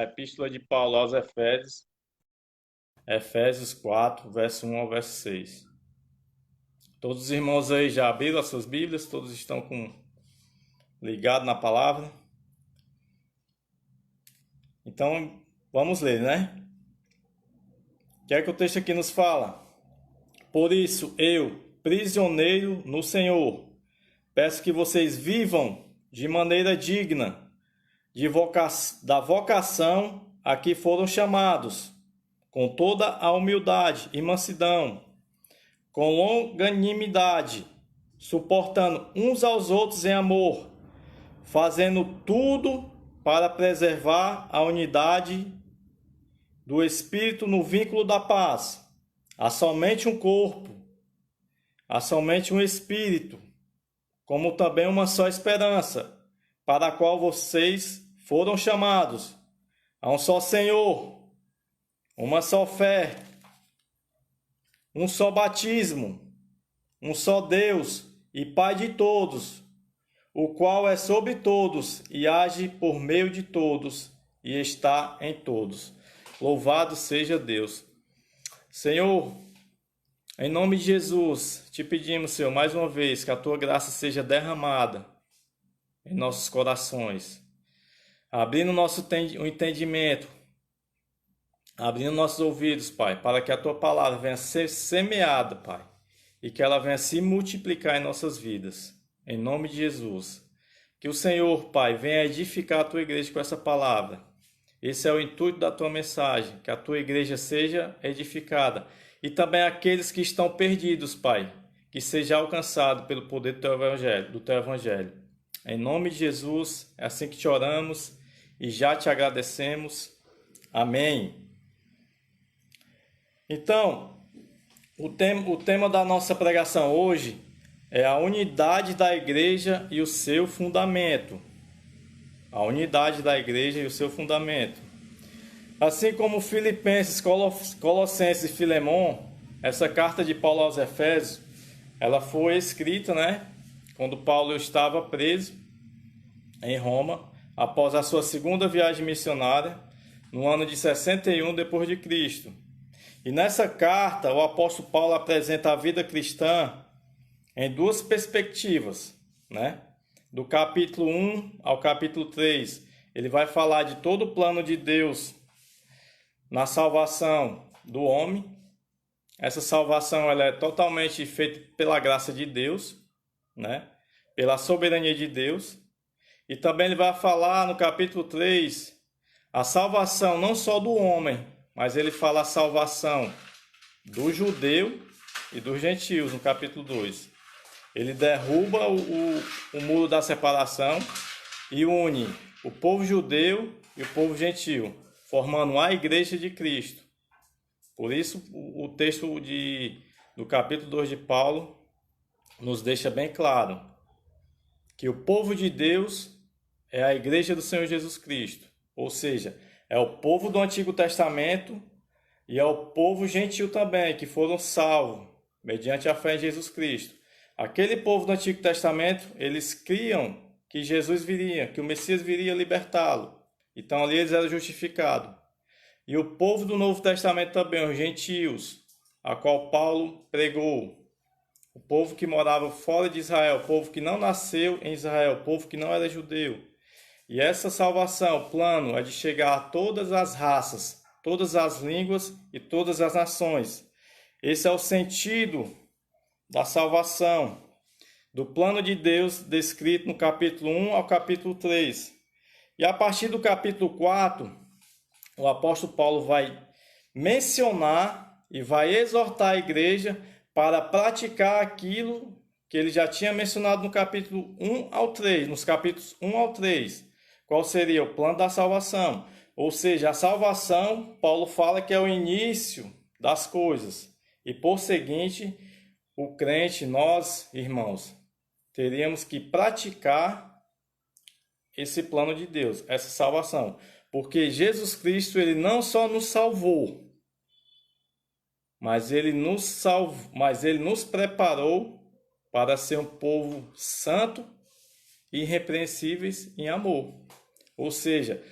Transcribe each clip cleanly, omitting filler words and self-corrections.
Epístola de Paulo aos Efésios, Efésios 4, verso 1 ao verso 6. Todos os irmãos aí já abriram as suas Bíblias? Todos estão ligados na palavra? Então, vamos ler, né? O que é que o texto aqui nos fala? Por isso, eu, prisioneiro no Senhor, peço que vocês vivam de maneira digna da vocação a que foram chamados, com toda a humildade e mansidão, com longanimidade, suportando uns aos outros em amor, fazendo tudo para preservar a unidade do Espírito no vínculo da paz. Há somente um corpo, há somente um Espírito, como também uma só esperança, para a qual vocês foram chamados. Há um só Senhor, uma só fé, um só batismo, um só Deus e Pai de todos, o qual é sobre todos e age por meio de todos e está em todos. Louvado seja Deus. Senhor, em nome de Jesus, te pedimos, Senhor, mais uma vez, que a tua graça seja derramada em nossos corações, abrindo nosso entendimento, abrindo nossos ouvidos, Pai, para que a tua palavra venha ser semeada, Pai, e que ela venha se multiplicar em nossas vidas. Em nome de Jesus. Que o Senhor, Pai, venha edificar a tua igreja com essa palavra. Esse é o intuito da tua mensagem, que a tua igreja seja edificada. E também aqueles que estão perdidos, Pai, que seja alcançado pelo poder do teu evangelho. Em nome de Jesus, é assim que te oramos e já te agradecemos. Amém. Então, o tema da nossa pregação hoje é a unidade da igreja e o seu fundamento. A unidade da igreja e o seu fundamento. Assim como Filipenses, Colossenses e Filemon, essa carta de Paulo aos Efésios, ela foi escrita, quando Paulo estava preso em Roma, após a sua segunda viagem missionária, no ano de 61 depois de Cristo. E nessa carta, o apóstolo Paulo apresenta a vida cristã em duas perspectivas, Do capítulo 1 ao capítulo 3, ele vai falar de todo o plano de Deus na salvação do homem. Essa salvação ela é totalmente feita pela graça de Deus, Pela soberania de Deus. E também ele vai falar no capítulo 3 a salvação não só do homem, mas ele fala a salvação do judeu e dos gentios no capítulo 2. Ele derruba o muro da separação e une o povo judeu e o povo gentil, formando a igreja de Cristo. Por isso, o texto do capítulo 2 de Paulo nos deixa bem claro que o povo de Deus é a igreja do Senhor Jesus Cristo. Ou seja, é o povo do Antigo Testamento e é o povo gentil também, que foram salvos mediante a fé em Jesus Cristo. Aquele povo do Antigo Testamento, eles criam que Jesus viria, que o Messias viria libertá-lo. Então ali eles eram justificados. E o povo do Novo Testamento também, os gentios, a qual Paulo pregou. O povo que morava fora de Israel, o povo que não nasceu em Israel, o povo que não era judeu. E essa salvação, o plano é de chegar a todas as raças, todas as línguas e todas as nações. Esse é o sentido da salvação, do plano de Deus descrito no capítulo 1 ao capítulo 3. E a partir do capítulo 4, o apóstolo Paulo vai mencionar e vai exortar a igreja para praticar aquilo que ele já tinha mencionado no capítulo 1 ao 3, nos capítulos 1 ao 3. Qual seria o plano da salvação? Ou seja, a salvação, Paulo fala que é o início das coisas. E por seguinte, o crente, nós, irmãos, teríamos que praticar esse plano de Deus, essa salvação. Porque Jesus Cristo, ele não só nos salvou, mas ele nos preparou para ser um povo santo e irrepreensíveis em amor. Ou seja,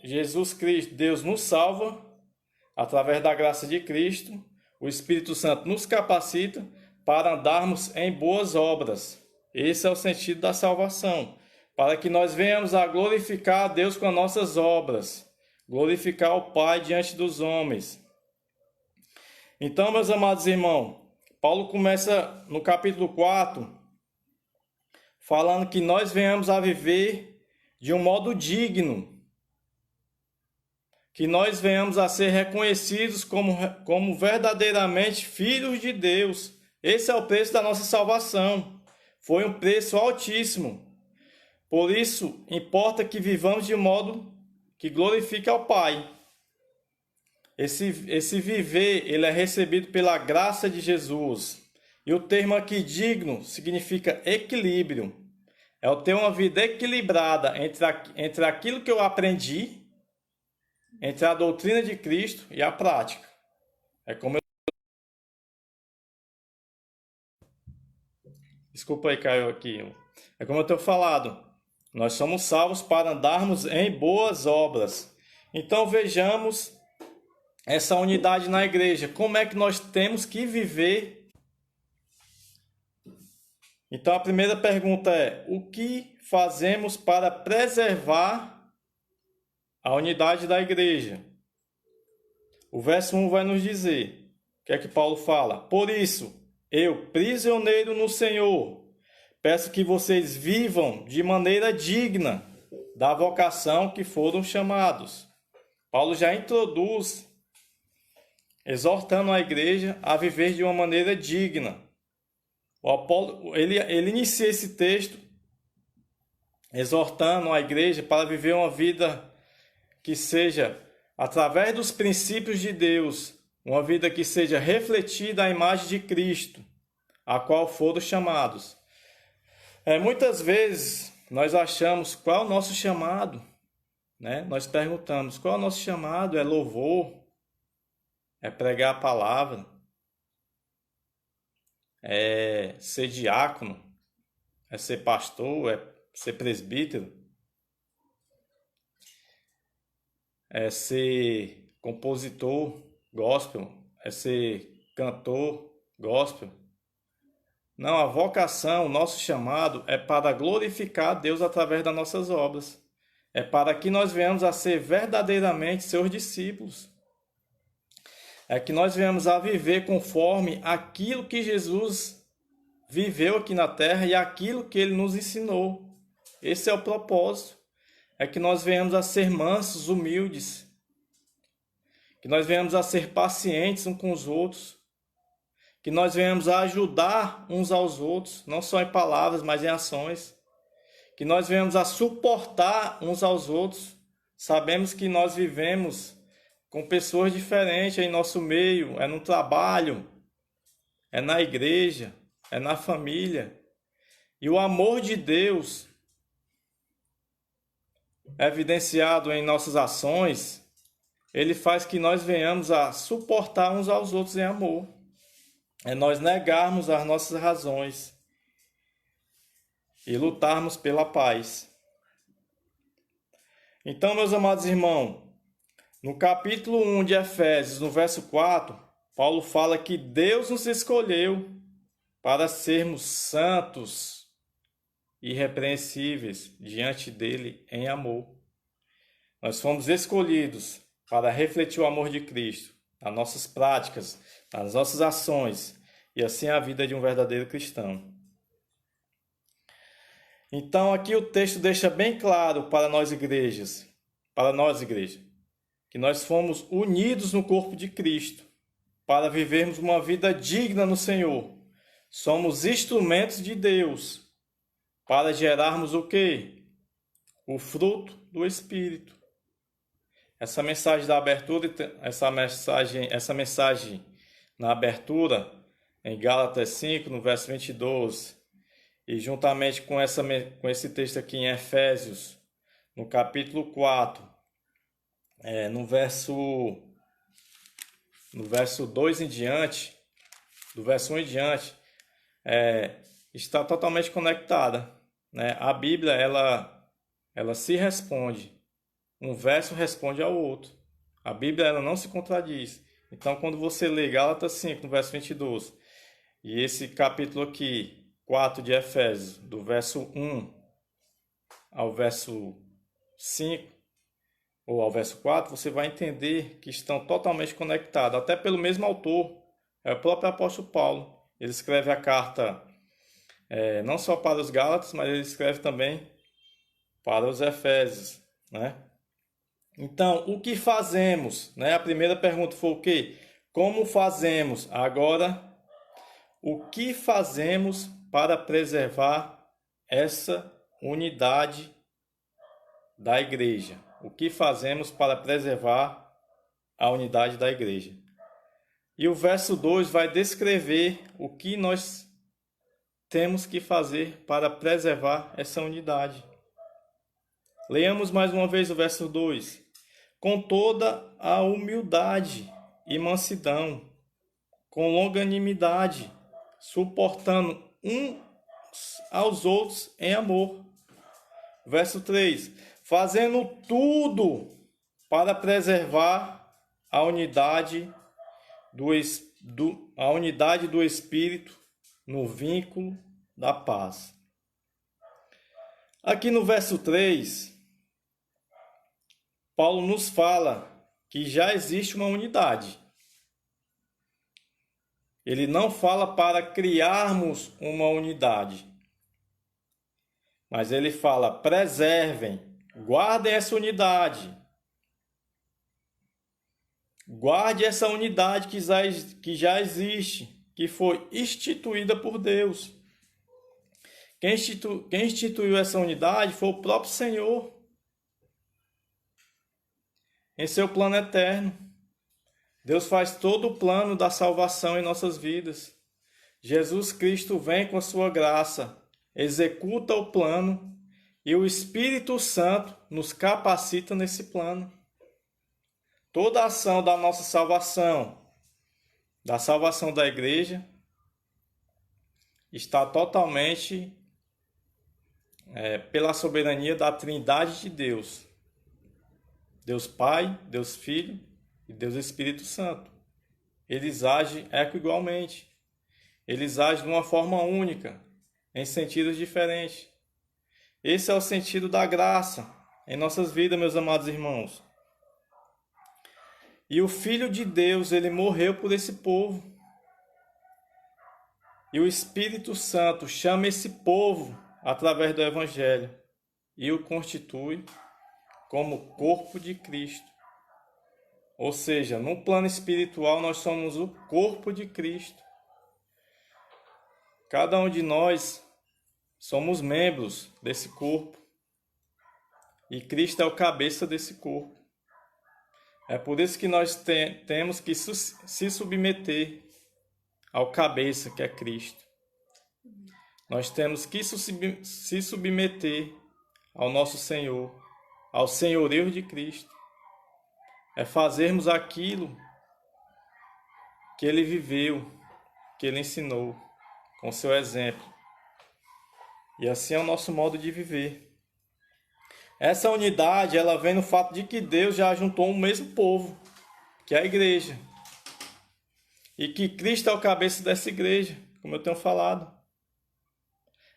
Jesus Cristo, Deus nos salva através da graça de Cristo. O Espírito Santo nos capacita para andarmos em boas obras. Esse é o sentido da salvação, para que nós venhamos a glorificar a Deus com as nossas obras, glorificar o Pai diante dos homens. Então, meus amados irmãos, Paulo começa no capítulo 4, falando que nós venhamos a viver de um modo digno, que nós venhamos a ser reconhecidos como verdadeiramente filhos de Deus. Esse é o preço da nossa salvação. Foi um preço altíssimo. Por isso, importa que vivamos de modo que glorifique ao Pai. Esse viver, ele é recebido pela graça de Jesus. E o termo aqui, digno, significa equilíbrio. É eu ter uma vida equilibrada entre aquilo que eu aprendi, entre a doutrina de Cristo e a prática. É como eu... Desculpa aí, caiu aqui. É como eu tenho falado. Nós somos salvos para andarmos em boas obras. Então vejamos essa unidade na igreja. Como é que nós temos que viver? Então a primeira pergunta é: o que fazemos para preservar a unidade da igreja? O verso 1 vai nos dizer, o que é que Paulo fala? Por isso, eu, prisioneiro no Senhor, peço que vocês vivam de maneira digna da vocação que foram chamados. Paulo já introduz, exortando a igreja a viver de uma maneira digna. Ele inicia esse texto exortando a igreja para viver uma vida que seja, através dos princípios de Deus, uma vida que seja refletida à imagem de Cristo, a qual foram chamados. Muitas vezes nós achamos qual é o nosso chamado, né? Nós perguntamos qual é o nosso chamado, é louvor, é pregar a palavra, é ser diácono, é ser pastor, é ser presbítero, é ser compositor gospel, é ser cantor gospel. Não, a vocação, o nosso chamado é para glorificar a Deus através das nossas obras. É para que nós venhamos a ser verdadeiramente seus discípulos. É que nós venhamos a viver conforme aquilo que Jesus viveu aqui na terra e aquilo que ele nos ensinou. Esse é o propósito. É que nós venhamos a ser mansos, humildes. Que nós venhamos a ser pacientes uns com os outros. Que nós venhamos a ajudar uns aos outros, não só em palavras, mas em ações. Que nós venhamos a suportar uns aos outros. Sabemos que nós vivemos com pessoas diferentes em nosso meio, é no trabalho, é na igreja, é na família. E o amor de Deus evidenciado em nossas ações, ele faz que nós venhamos a suportar uns aos outros em amor. É nós negarmos as nossas razões e lutarmos pela paz. Então, meus amados irmãos, no capítulo 1 de Efésios, no verso 4, Paulo fala que Deus nos escolheu para sermos santos e irrepreensíveis diante dele em amor. Nós fomos escolhidos para refletir o amor de Cristo nas nossas práticas, nas nossas ações, e assim a vida de um verdadeiro cristão. Então aqui o texto deixa bem claro para nós igreja, que nós fomos unidos no corpo de Cristo para vivermos uma vida digna no Senhor. Somos instrumentos de Deus para gerarmos o quê? O fruto do Espírito. Essa mensagem da abertura, essa mensagem na abertura, em Gálatas 5, no verso 22, e juntamente com esse texto aqui em Efésios, no capítulo 4, no verso 2 em diante, do verso 1 em diante, está totalmente conectada, né? A Bíblia, ela se responde Um verso responde ao outro. A Bíblia ela não se contradiz. Então, quando você lê Gálatas 5, no verso 22, e esse capítulo aqui, 4 de Efésios, do verso 1 ao verso 5, ou ao verso 4, você vai entender que estão totalmente conectados, até pelo mesmo autor, é o próprio apóstolo Paulo. Ele escreve a carta não só para os Gálatas, mas ele escreve também para os Efésios, né? Então, o que fazemos? Né? A primeira pergunta foi o quê? Como fazemos? Agora, o que fazemos para preservar essa unidade da igreja? O que fazemos para preservar a unidade da igreja? E o verso 2 vai descrever o que nós temos que fazer para preservar essa unidade. Leamos mais uma vez o verso 2. Com toda a humildade e mansidão, com longanimidade, suportando uns aos outros em amor. Verso 3. Fazendo tudo para preservar a unidade do Espírito no vínculo da paz. Aqui no verso 3, Paulo nos fala que já existe uma unidade. Ele não fala para criarmos uma unidade, mas ele fala: preservem, guardem essa unidade. Guarde essa unidade que já existe, que foi instituída por Deus. Quem instituiu essa unidade foi o próprio Senhor. Em seu plano eterno, Deus faz todo o plano da salvação em nossas vidas. Jesus Cristo vem com a sua graça, executa o plano e o Espírito Santo nos capacita nesse plano. Toda a ação da nossa salvação, da salvação da igreja, está totalmente pela soberania da Trindade de Deus. Deus Pai, Deus Filho e Deus Espírito Santo. Eles agem igualmente. Eles agem de uma forma única, em sentidos diferentes. Esse é o sentido da graça em nossas vidas, meus amados irmãos. E o Filho de Deus, ele morreu por esse povo. E o Espírito Santo chama esse povo através do Evangelho e o constitui como corpo de Cristo. Ou seja, no plano espiritual nós somos o corpo de Cristo. Cada um de nós somos membros desse corpo. E Cristo é o cabeça desse corpo. É por isso que nós temos que se submeter ao cabeça, que é Cristo. Nós temos que se submeter ao nosso Senhor, ao senhorio de Cristo. É fazermos aquilo que Ele viveu, que Ele ensinou, com seu exemplo. E assim é o nosso modo de viver. Essa unidade, ela vem no fato de que Deus já juntou um mesmo povo, que é a igreja. E que Cristo é o cabeça dessa igreja, como eu tenho falado.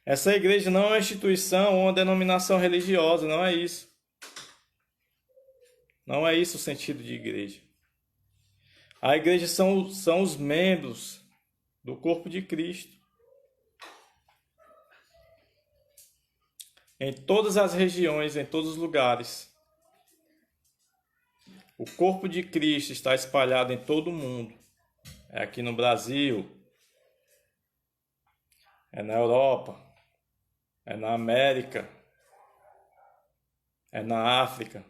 Essa igreja não é uma instituição ou uma denominação religiosa, não é isso. Não é isso o sentido de igreja. A igreja são os membros do corpo de Cristo. Em todas as regiões, em todos os lugares. O corpo de Cristo está espalhado em todo o mundo. É aqui no Brasil, é na Europa, é na América, é na África,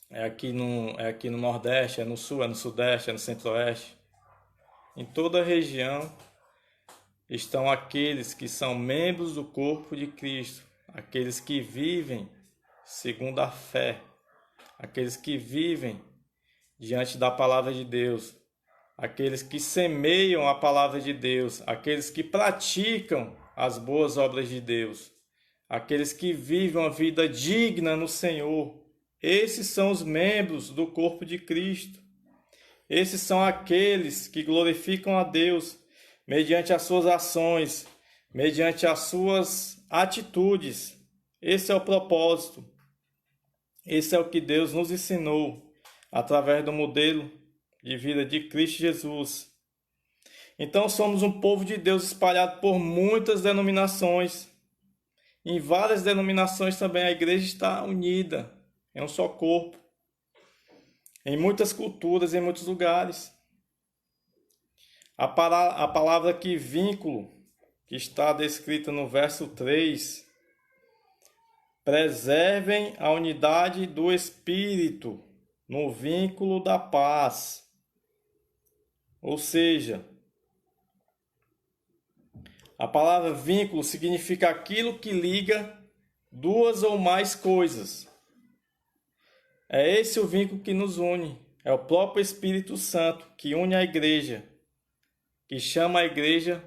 é aqui no Nordeste, é no Sul, é no Sudeste, é no Centro-Oeste. Em toda a região estão aqueles que são membros do corpo de Cristo, aqueles que vivem segundo a fé, aqueles que vivem diante da palavra de Deus, aqueles que semeiam a palavra de Deus, aqueles que praticam as boas obras de Deus, aqueles que vivem uma vida digna no Senhor. Esses são os membros do corpo de Cristo. Esses são aqueles que glorificam a Deus mediante as suas ações, mediante as suas atitudes. Esse é o propósito. Esse é o que Deus nos ensinou através do modelo de vida de Cristo Jesus. Então somos um povo de Deus espalhado por muitas denominações. Em várias denominações também a igreja está unida, é um só corpo. Em muitas culturas, em muitos lugares. A palavra aqui, vínculo, que está descrita no verso 3, preservem a unidade do Espírito no vínculo da paz. Ou seja, a palavra vínculo significa aquilo que liga duas ou mais coisas. É esse o vínculo que nos une. É o próprio Espírito Santo que une a igreja, que chama a igreja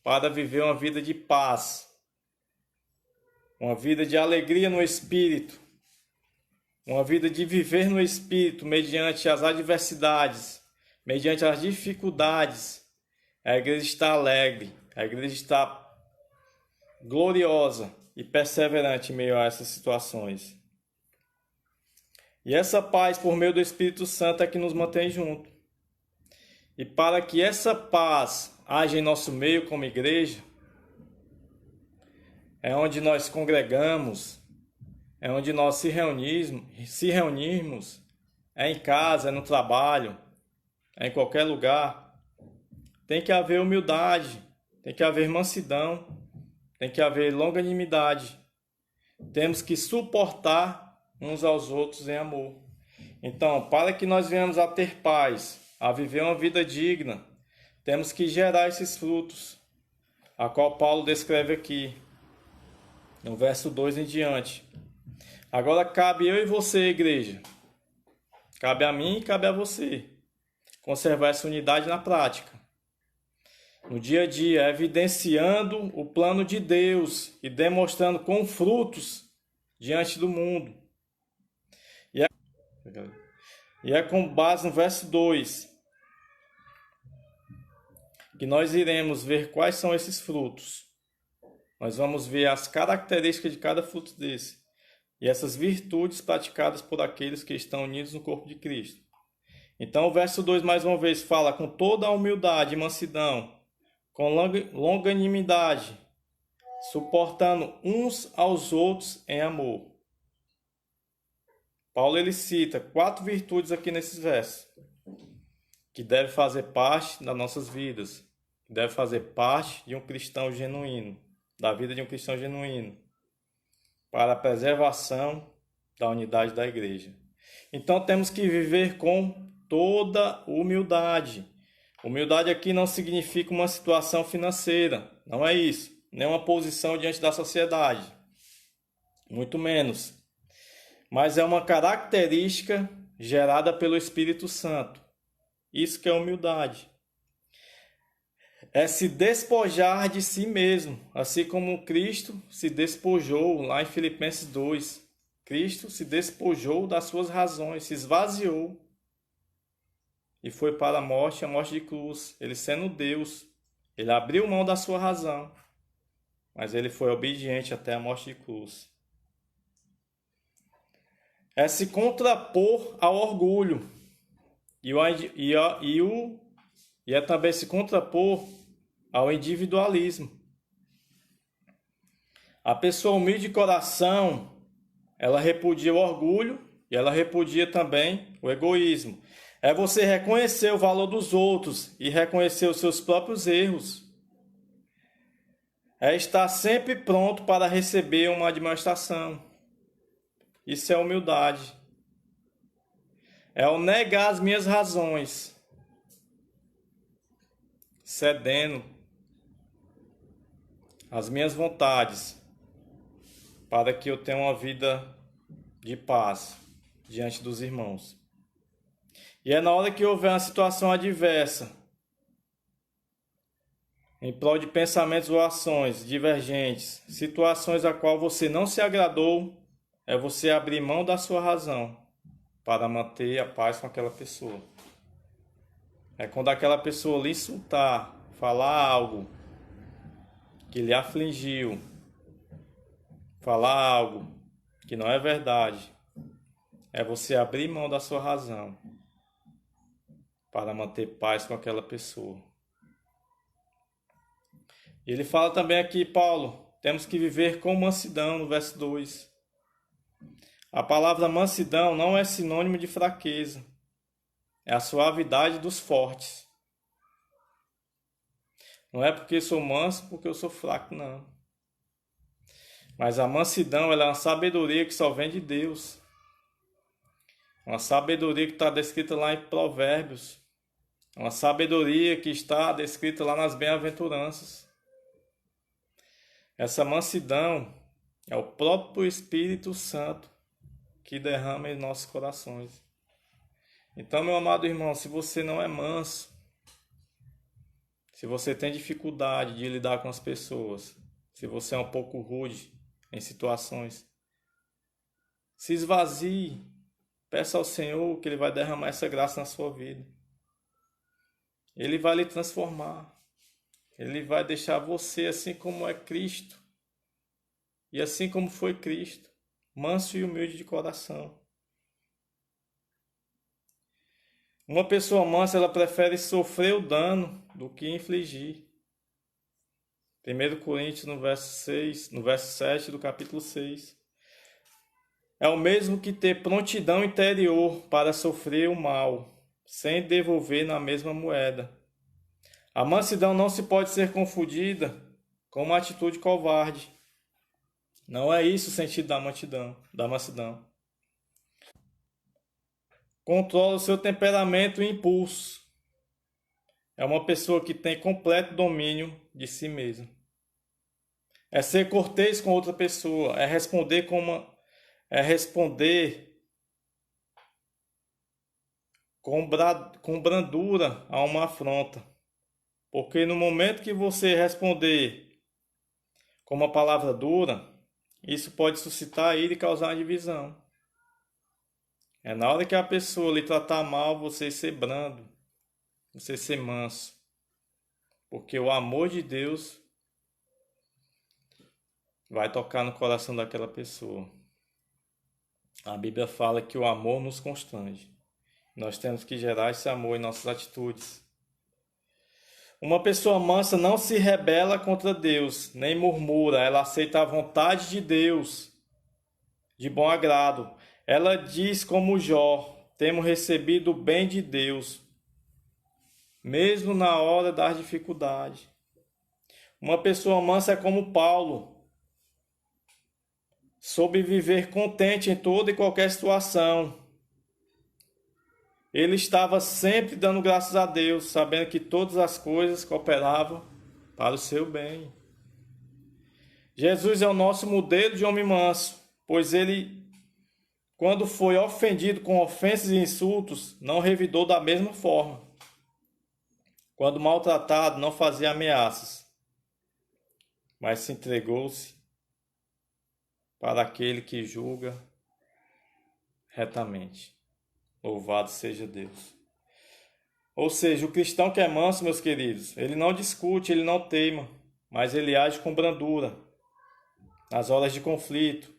para viver uma vida de paz, uma vida de alegria no Espírito, uma vida de viver no Espírito mediante as adversidades, mediante as dificuldades. A igreja está alegre, a igreja está gloriosa e perseverante em meio a essas situações. E essa paz, por meio do Espírito Santo, é que nos mantém juntos. E para que essa paz haja em nosso meio como igreja, é onde nós congregamos, é onde nós se reunirmos, é em casa, é no trabalho, é em qualquer lugar. Tem que haver humildade, tem que haver mansidão, tem que haver longanimidade. Temos que suportar uns aos outros em amor. Então, para que nós venhamos a ter paz, a viver uma vida digna, temos que gerar esses frutos, a qual Paulo descreve aqui, no verso 2 em diante. Agora cabe eu e você, igreja. Cabe a mim e cabe a você conservar essa unidade na prática. No dia a dia, evidenciando o plano de Deus e demonstrando com frutos diante do mundo. E é com base no verso 2 que nós iremos ver quais são esses frutos. Nós vamos ver as características de cada fruto desse e essas virtudes praticadas por aqueles que estão unidos no corpo de Cristo. Então o verso 2 mais uma vez fala com toda a humildade e mansidão, com longanimidade, suportando uns aos outros em amor. Paulo ele cita 4 virtudes aqui nesses versos, que devem fazer parte das nossas vidas, que devem fazer parte de um cristão genuíno, da vida de um cristão genuíno, para a preservação da unidade da igreja. Então temos que viver com toda humildade. Humildade aqui não significa uma situação financeira, não é isso, nem uma posição diante da sociedade, muito menos. Mas é uma característica gerada pelo Espírito Santo. Isso que é humildade. É se despojar de si mesmo, assim como Cristo se despojou lá em Filipenses 2. Cristo se despojou das suas razões, se esvaziou e foi para a morte de cruz. Ele sendo Deus, ele abriu mão da sua razão, mas ele foi obediente até a morte de cruz. É se contrapor ao orgulho e é também se contrapor ao individualismo. A pessoa humilde de coração, ela repudia o orgulho e ela repudia também o egoísmo. É você reconhecer o valor dos outros e reconhecer os seus próprios erros. É estar sempre pronto para receber uma admoestação. Isso é humildade. É o negar as minhas razões, cedendo as minhas vontades, para que eu tenha uma vida de paz diante dos irmãos. E é na hora que houver uma situação adversa, em prol de pensamentos ou ações divergentes, situações a qual você não se agradou, é você abrir mão da sua razão para manter a paz com aquela pessoa. É quando aquela pessoa lhe insultar, falar algo que lhe afligiu, falar algo que não é verdade, é você abrir mão da sua razão para manter paz com aquela pessoa. E ele fala também aqui, Paulo, temos que viver com mansidão, no verso 2. A palavra mansidão não é sinônimo de fraqueza, é a suavidade dos fortes. Não é porque eu sou manso, porque eu sou fraco, não. Mas a mansidão, ela é uma sabedoria que só vem de Deus. Uma sabedoria que está descrita lá em Provérbios. Uma sabedoria que está descrita lá nas bem-aventuranças. Essa mansidão é o próprio Espírito Santo que derrama em nossos corações. Então, meu amado irmão, se você não é manso, se você tem dificuldade de lidar com as pessoas, se você é um pouco rude em situações, se esvazie, peça ao Senhor que Ele vai derramar essa graça na sua vida. Ele vai lhe transformar. Ele vai deixar você assim como é Cristo. E assim como foi Cristo, manso e humilde de coração. Uma pessoa mansa, ela prefere sofrer o dano do que infligir. 1 Coríntios, no verso 7 do capítulo 6. É o mesmo que ter prontidão interior para sofrer o mal, sem devolver na mesma moeda. A mansidão não se pode ser confundida com uma atitude covarde. Não é isso o sentido da mansidão. Controla o seu temperamento e impulso. É uma pessoa que tem completo domínio de si mesma. É ser cortês com outra pessoa, é responder com brandura a uma afronta. Porque no momento que você responder com uma palavra dura, isso pode suscitar ira e causar uma divisão. É na hora que a pessoa lhe tratar mal, você ser brando, você ser manso. Porque o amor de Deus vai tocar no coração daquela pessoa. A Bíblia fala que o amor nos constrange. Nós temos que gerar esse amor em nossas atitudes. Uma pessoa mansa não se rebela contra Deus, nem murmura. Ela aceita a vontade de Deus, de bom agrado. Ela diz como Jó: temos recebido o bem de Deus, mesmo na hora das dificuldades. Uma pessoa mansa é como Paulo, soube viver contente em toda e qualquer situação. Ele estava sempre dando graças a Deus, sabendo que todas as coisas cooperavam para o seu bem. Jesus é o nosso modelo de homem manso, pois ele, quando foi ofendido com ofensas e insultos, não revidou da mesma forma. Quando maltratado, não fazia ameaças, mas se entregou-se para aquele que julga retamente. Louvado seja Deus. Ou seja, o cristão que é manso, meus queridos, ele não discute, ele não teima, mas ele age com brandura. Nas horas de conflito,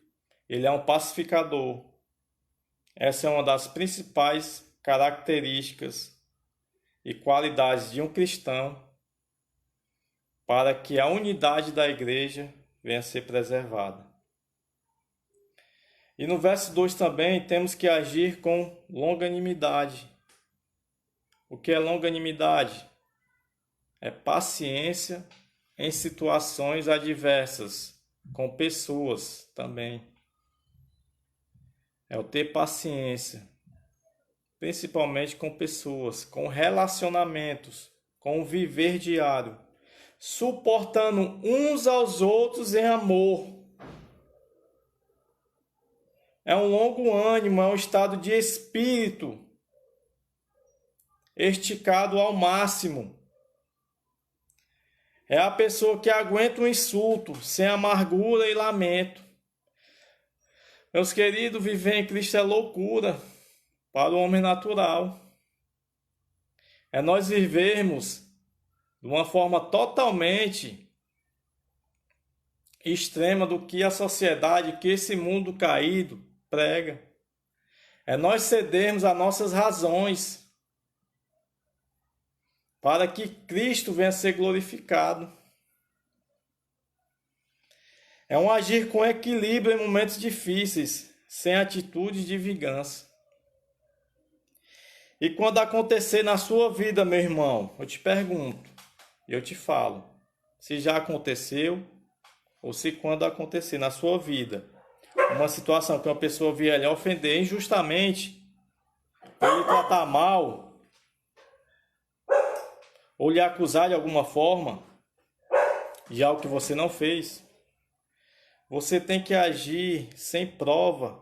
ele é um pacificador. Essa é uma das principais características e qualidades de um cristão para que a unidade da igreja venha a ser preservada. E no verso 2 também temos que agir com longanimidade. O que é longanimidade? É paciência em situações adversas, com pessoas também. É o ter paciência, principalmente com pessoas, com relacionamentos, com o viver diário, suportando uns aos outros em amor. É um longo ânimo, é um estado de espírito esticado ao máximo. É a pessoa que aguenta um insulto sem amargura e lamento. Meus queridos, viver em Cristo é loucura para o homem natural. É nós vivermos de uma forma totalmente extrema do que a sociedade, que esse mundo caído prega. É nós cedermos às nossas razões para que Cristo venha a ser glorificado. É um agir com equilíbrio em momentos difíceis, sem atitude de vingança. E quando acontecer na sua vida, meu irmão, eu te pergunto, eu te falo, se já aconteceu ou se quando acontecer na sua vida, uma situação que uma pessoa vier lhe ofender injustamente, ou lhe tratar mal, ou lhe acusar de alguma forma de algo que você não fez, você tem que agir sem prova,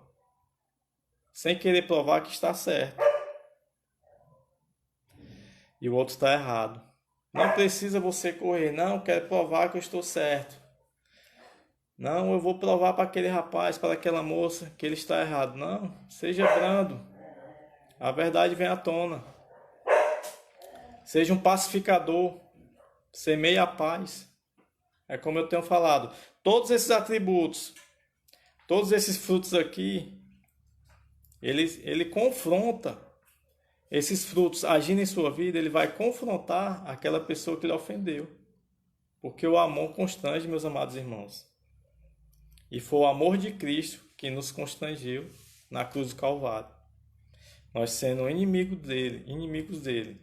sem querer provar que está certo e o outro está errado. Não precisa você correr, não, quero provar que eu estou certo. Não, eu vou provar para aquele rapaz, para aquela moça que ele está errado. Não, seja brando. A verdade vem à tona. Seja um pacificador. Semeie a paz. É como eu tenho falado. Todos esses atributos, todos esses frutos aqui, ele confronta. Esses frutos agindo em sua vida, ele vai confrontar aquela pessoa que lhe ofendeu. Porque o amor constrange, meus amados irmãos. E foi o amor de Cristo que nos constrangiu na cruz do Calvário. Nós sendo inimigos dele.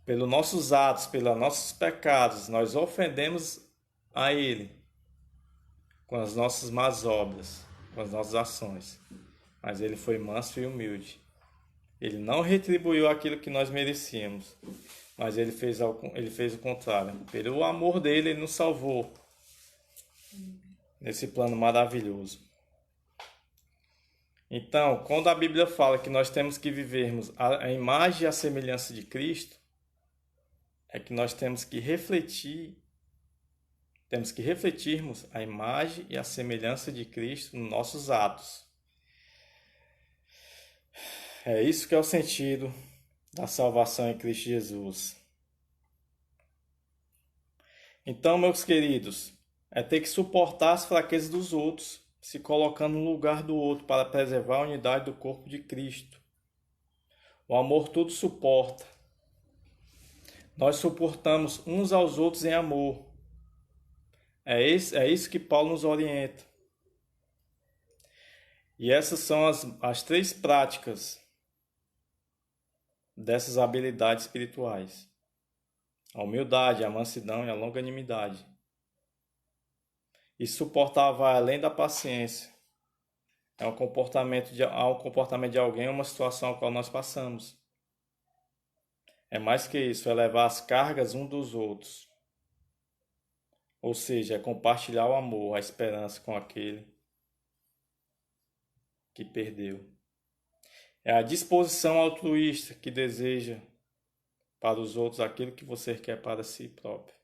Pelos nossos atos, pelos nossos pecados, nós ofendemos a Ele com as nossas más obras, com as nossas ações. Mas Ele foi manso e humilde. Ele não retribuiu aquilo que nós merecíamos, mas Ele fez o contrário. Pelo amor dele, Ele nos salvou nesse plano maravilhoso. Então, quando a Bíblia fala que nós temos que vivermos a imagem e a semelhança de Cristo, é que nós temos que refletirmos a imagem e a semelhança de Cristo nos nossos atos. É isso que é o sentido da salvação em Cristo Jesus. Então, meus queridos, é ter que suportar as fraquezas dos outros, se colocando no lugar do outro para preservar a unidade do corpo de Cristo. O amor tudo suporta. Nós suportamos uns aos outros em amor. É isso que Paulo nos orienta. E essas são as 3 práticas dessas habilidades espirituais: a humildade, a mansidão e a longanimidade. E suportar vai além da paciência. É um comportamento de alguém, uma situação a qual nós passamos. É mais que isso, é levar as cargas uns dos outros. Ou seja, é compartilhar o amor, a esperança com aquele que perdeu. É a disposição altruísta que deseja para os outros aquilo que você quer para si próprio.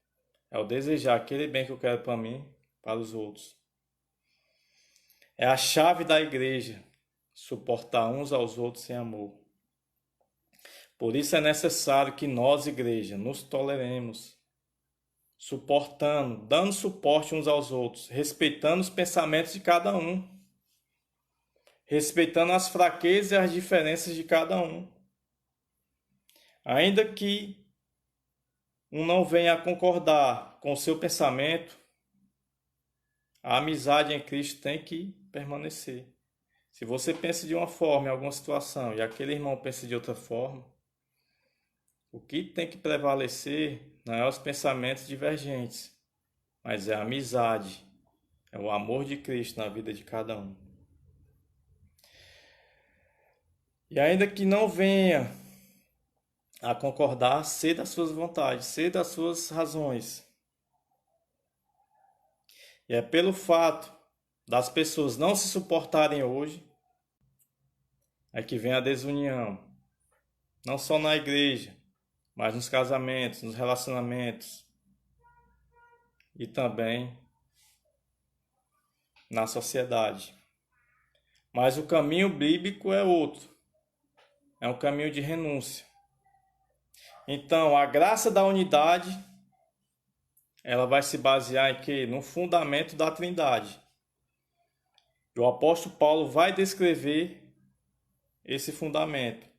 É o desejar aquele bem que eu quero para mim, para os outros. É a chave da igreja, suportar uns aos outros em amor. Por isso é necessário que nós, igreja, nos toleremos, suportando, dando suporte uns aos outros, respeitando os pensamentos de cada um, respeitando as fraquezas e as diferenças de cada um. Ainda que um não venha a concordar com o seu pensamento, a amizade em Cristo tem que permanecer. Se você pensa de uma forma em alguma situação e aquele irmão pensa de outra forma, o que tem que prevalecer não é os pensamentos divergentes, mas é a amizade, é o amor de Cristo na vida de cada um. E ainda que não venha a concordar, ser das suas vontades, ser das suas razões. E é pelo fato das pessoas não se suportarem hoje, é que vem a desunião. Não só na igreja, mas nos casamentos, nos relacionamentos e também na sociedade. Mas o caminho bíblico é outro. É um caminho de renúncia. Então, a graça da unidade, ela vai se basear em quê? No fundamento da Trindade. E o apóstolo Paulo vai descrever esse fundamento.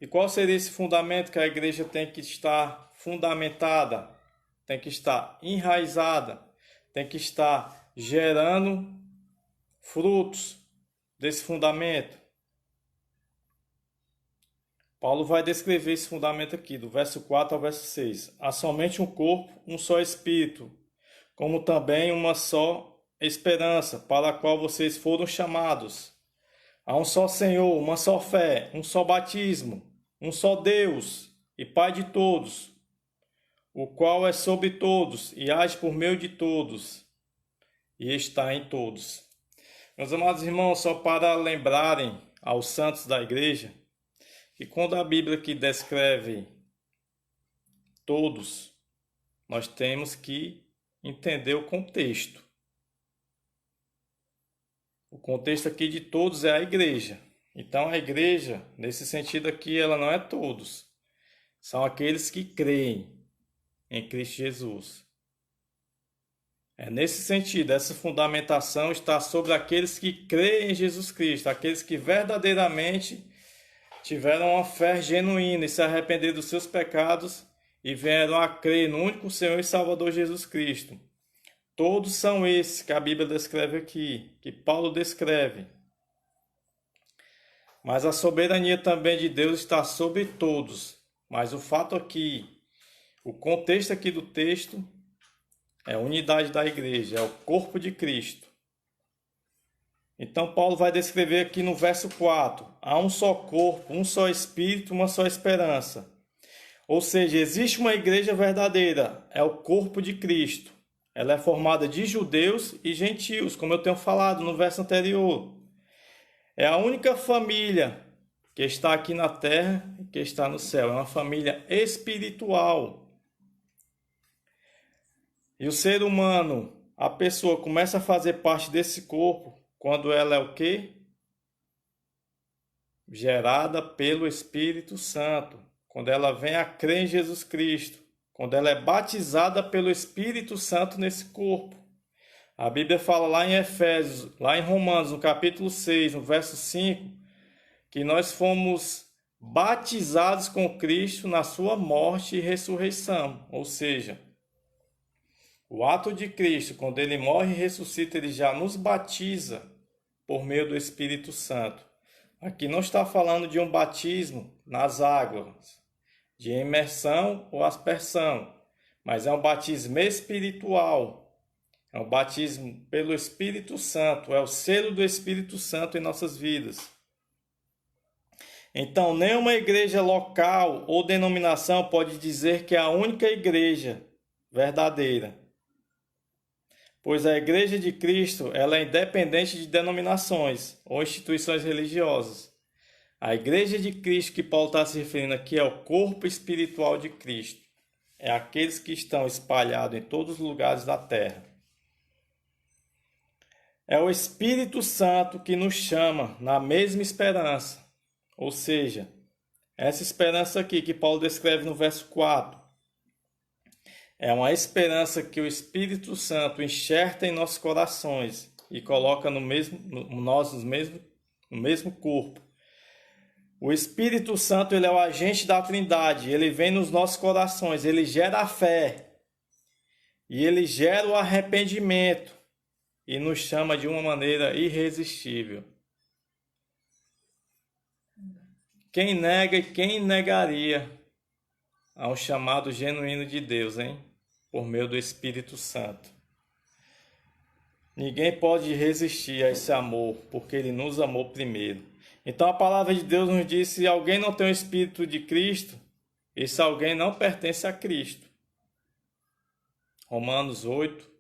E qual seria esse fundamento que a igreja tem que estar fundamentada? Tem que estar enraizada, tem que estar gerando frutos desse fundamento. Paulo vai descrever esse fundamento aqui, do verso 4 ao verso 6. Há somente um corpo, um só espírito, como também uma só esperança, para a qual vocês foram chamados. Há um só Senhor, uma só fé, um só batismo, um só Deus e Pai de todos, o qual é sobre todos e age por meio de todos e está em todos. Meus amados irmãos, só para lembrarem aos santos da igreja, que quando a Bíblia aqui descreve todos, nós temos que entender o contexto. O contexto aqui de todos é a igreja. Então a igreja, nesse sentido aqui, ela não é todos. São aqueles que creem em Cristo Jesus. É nesse sentido, essa fundamentação está sobre aqueles que creem em Jesus Cristo, aqueles que verdadeiramente tiveram uma fé genuína e se arrependeram dos seus pecados e vieram a crer no único Senhor e Salvador Jesus Cristo. Todos são esses que a Bíblia descreve aqui, que Paulo descreve. Mas a soberania também de Deus está sobre todos. Mas o fato aqui, o contexto aqui do texto é a unidade da igreja, é o corpo de Cristo. Então Paulo vai descrever aqui no verso 4, há um só corpo, um só espírito, uma só esperança. Ou seja, existe uma igreja verdadeira, é o corpo de Cristo. Ela é formada de judeus e gentios, como eu tenho falado no verso anterior. É a única família que está aqui na terra e que está no céu. É uma família espiritual. E o ser humano, a pessoa começa a fazer parte desse corpo quando ela é o quê? Gerada pelo Espírito Santo. Quando ela vem a crer em Jesus Cristo. Quando ela é batizada pelo Espírito Santo nesse corpo. A Bíblia fala lá em Efésios, lá em Romanos, no capítulo 6, no verso 5, que nós fomos batizados com Cristo na sua morte e ressurreição. Ou seja, o ato de Cristo, quando ele morre e ressuscita, ele já nos batiza por meio do Espírito Santo. Aqui não está falando de um batismo nas águas, de imersão ou aspersão, mas é um batismo espiritual. É um batismo pelo Espírito Santo, é o selo do Espírito Santo em nossas vidas. Então, nenhuma igreja local ou denominação pode dizer que é a única igreja verdadeira. Pois a igreja de Cristo, ela é independente de denominações ou instituições religiosas. A igreja de Cristo que Paulo está se referindo aqui é o corpo espiritual de Cristo. É aqueles que estão espalhados em todos os lugares da terra. É o Espírito Santo que nos chama na mesma esperança. Ou seja, essa esperança aqui que Paulo descreve no verso 4. É uma esperança que o Espírito Santo enxerta em nossos corações e coloca no mesmo corpo. O Espírito Santo, ele é o agente da Trindade, ele vem nos nossos corações, ele gera a fé e ele gera o arrependimento e nos chama de uma maneira irresistível. Quem nega e quem negaria a um chamado genuíno de Deus, hein? Por meio do Espírito Santo. Ninguém pode resistir a esse amor, porque ele nos amou primeiro. Então a palavra de Deus nos diz: se alguém não tem o Espírito de Cristo, esse alguém não pertence a Cristo. Romanos 8,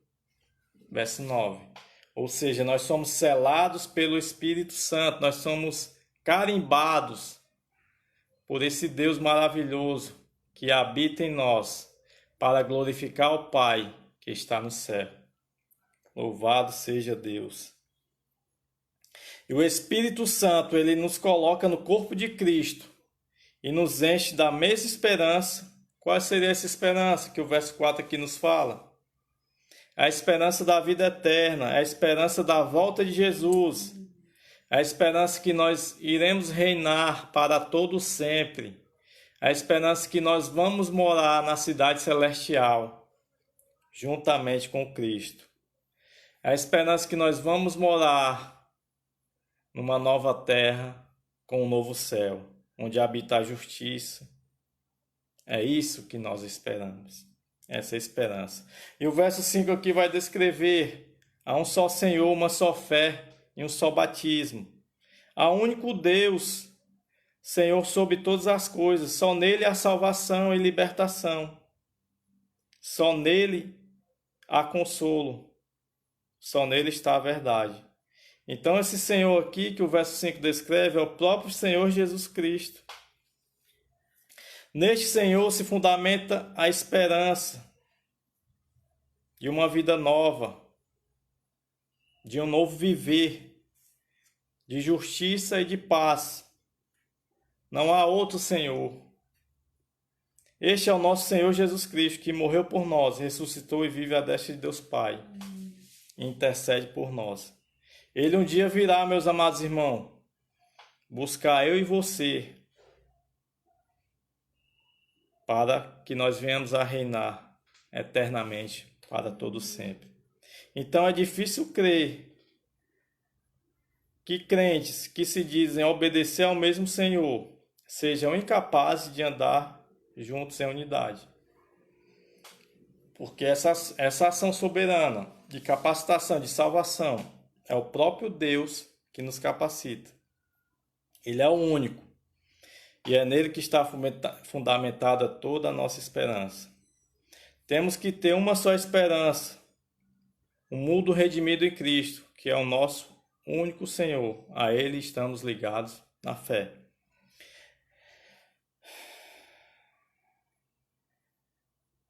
verso 9. Ou seja, nós somos selados pelo Espírito Santo, nós somos carimbados por esse Deus maravilhoso, que habita em nós, para glorificar o Pai que está no céu. Louvado seja Deus. E o Espírito Santo, ele nos coloca no corpo de Cristo e nos enche da mesma esperança. Qual seria essa esperança que o verso 4 aqui nos fala? A esperança da vida eterna, a esperança da volta de Jesus, a esperança que nós iremos reinar para todo sempre, a esperança que nós vamos morar na cidade celestial, juntamente com Cristo, a esperança que nós vamos morar numa nova terra com um novo céu, onde habita a justiça. É isso que nós esperamos, essa é a esperança. E o verso 5 aqui vai descrever: há um só Senhor, uma só fé e um só batismo. Há um único Deus, Senhor sobre todas as coisas. Só nele há salvação e libertação. Só nele há consolo. Só nele está a verdade. Então esse Senhor aqui que o verso 5 descreve é o próprio Senhor Jesus Cristo. Neste Senhor se fundamenta a esperança de uma vida nova, de um novo viver, de justiça e de paz. Não há outro Senhor. Este é o nosso Senhor Jesus Cristo, que morreu por nós, ressuscitou e vive à destra de Deus Pai, e intercede por nós. Ele um dia virá, meus amados irmãos, buscar eu e você, para que nós venhamos a reinar eternamente, para todo sempre. Então é difícil crer que crentes que se dizem obedecer ao mesmo Senhor sejam incapazes de andar juntos em unidade. Porque essa ação soberana de capacitação, de salvação, é o próprio Deus que nos capacita. Ele é o único. E é nele que está fundamentada toda a nossa esperança. Temos que ter uma só esperança, o mundo redimido em Cristo, que é o nosso único Senhor. A Ele estamos ligados na fé.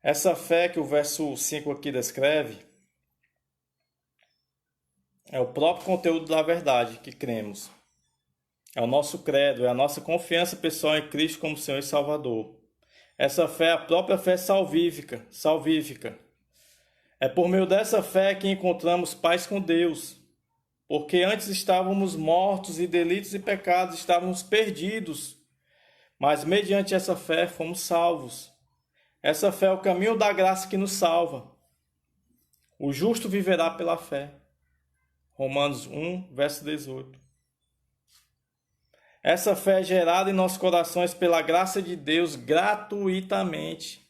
Essa fé que o verso 5 aqui descreve é o próprio conteúdo da verdade que cremos. É o nosso credo, é a nossa confiança pessoal em Cristo como Senhor e Salvador. Essa fé é a própria fé salvífica. É por meio dessa fé que encontramos paz com Deus. Porque antes estávamos mortos em delitos e pecados, estávamos perdidos. Mas mediante essa fé fomos salvos. Essa fé é o caminho da graça que nos salva. O justo viverá pela fé. Romanos 1, verso 18. Essa fé é gerada em nossos corações pela graça de Deus gratuitamente.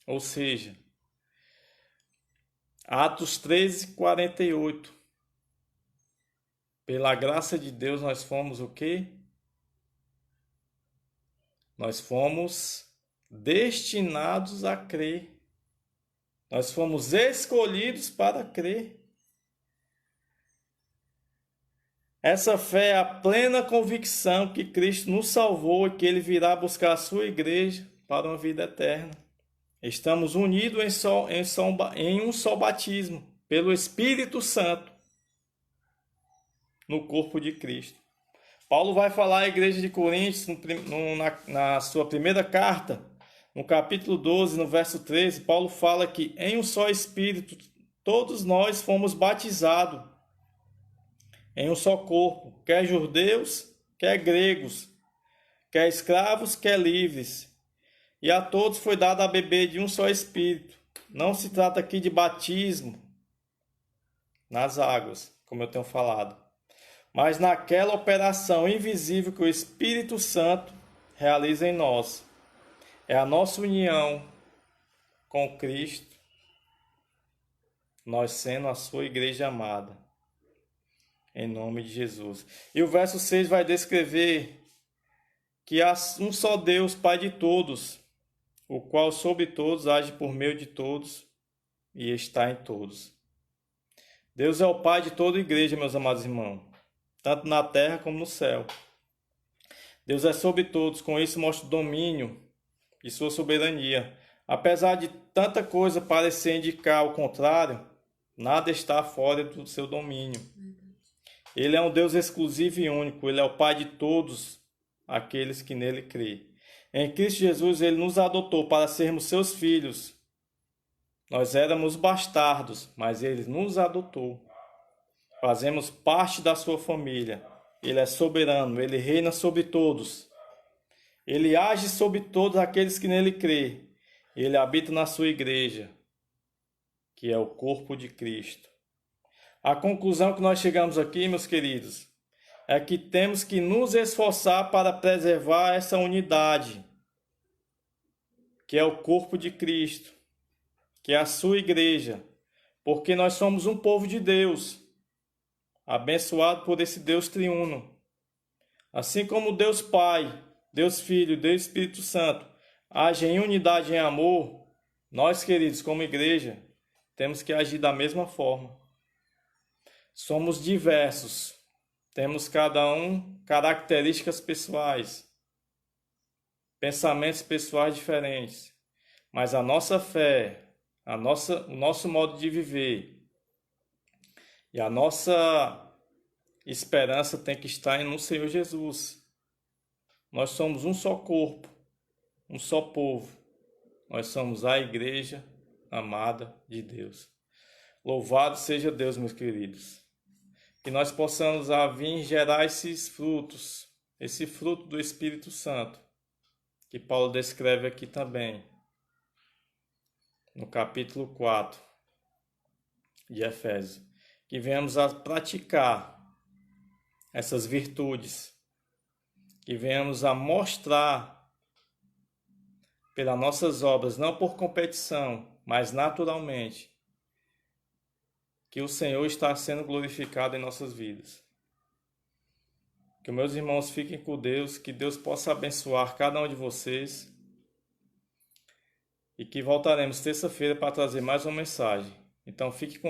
Ou seja, Atos 13, 48. Pela graça de Deus nós fomos o quê? Nós fomos destinados a crer. Nós fomos escolhidos para crer. Essa fé é a plena convicção que Cristo nos salvou e que Ele virá buscar a sua igreja para uma vida eterna. Estamos unidos em um só batismo, pelo Espírito Santo, no corpo de Cristo. Paulo vai falar à igreja de Coríntios, na sua primeira carta, no capítulo 12, no verso 13, Paulo fala que em um só Espírito todos nós fomos batizados em um só corpo, quer judeus, quer gregos, quer escravos, quer livres. E a todos foi dado a beber de um só Espírito. Não se trata aqui de batismo nas águas, como eu tenho falado, mas naquela operação invisível que o Espírito Santo realiza em nós. É a nossa união com Cristo, nós sendo a sua igreja amada. Em nome de Jesus. E o verso 6 vai descrever que há um só Deus, Pai de todos, o qual sobre todos age por meio de todos e está em todos. Deus é o Pai de toda a igreja, meus amados irmãos, tanto na terra como no céu. Deus é sobre todos, com isso mostra o domínio de sua soberania. Apesar de tanta coisa parecer indicar o contrário, nada está fora do seu domínio. Ele é um Deus exclusivo e único. Ele é o Pai de todos aqueles que nele crêem. Em Cristo Jesus, ele nos adotou para sermos seus filhos. Nós éramos bastardos, mas ele nos adotou. Fazemos parte da sua família. Ele é soberano, ele reina sobre todos. Ele age sobre todos aqueles que nele crêem. Ele habita na sua igreja, que é o corpo de Cristo. A conclusão que nós chegamos aqui, meus queridos, é que temos que nos esforçar para preservar essa unidade, que é o corpo de Cristo, que é a sua igreja, porque nós somos um povo de Deus, abençoado por esse Deus triuno. Assim como Deus Pai, Deus Filho, Deus Espírito Santo agem em unidade e em amor, nós, queridos, como igreja, temos que agir da mesma forma. Somos diversos, temos cada um características pessoais, pensamentos pessoais diferentes, mas a nossa fé, o nosso modo de viver e a nossa esperança tem que estar no Senhor Jesus. Nós somos um só corpo, um só povo. Nós somos a igreja amada de Deus. Louvado seja Deus, meus queridos. Que nós possamos vir gerar esses frutos, esse fruto do Espírito Santo, que Paulo descreve aqui também, no capítulo 4 de Efésios. Que venhamos a praticar essas virtudes, que venhamos a mostrar pelas nossas obras, não por competição, mas naturalmente, que o Senhor está sendo glorificado em nossas vidas. Que meus irmãos fiquem com Deus, que Deus possa abençoar cada um de vocês e que voltaremos terça-feira para trazer mais uma mensagem. Então fique com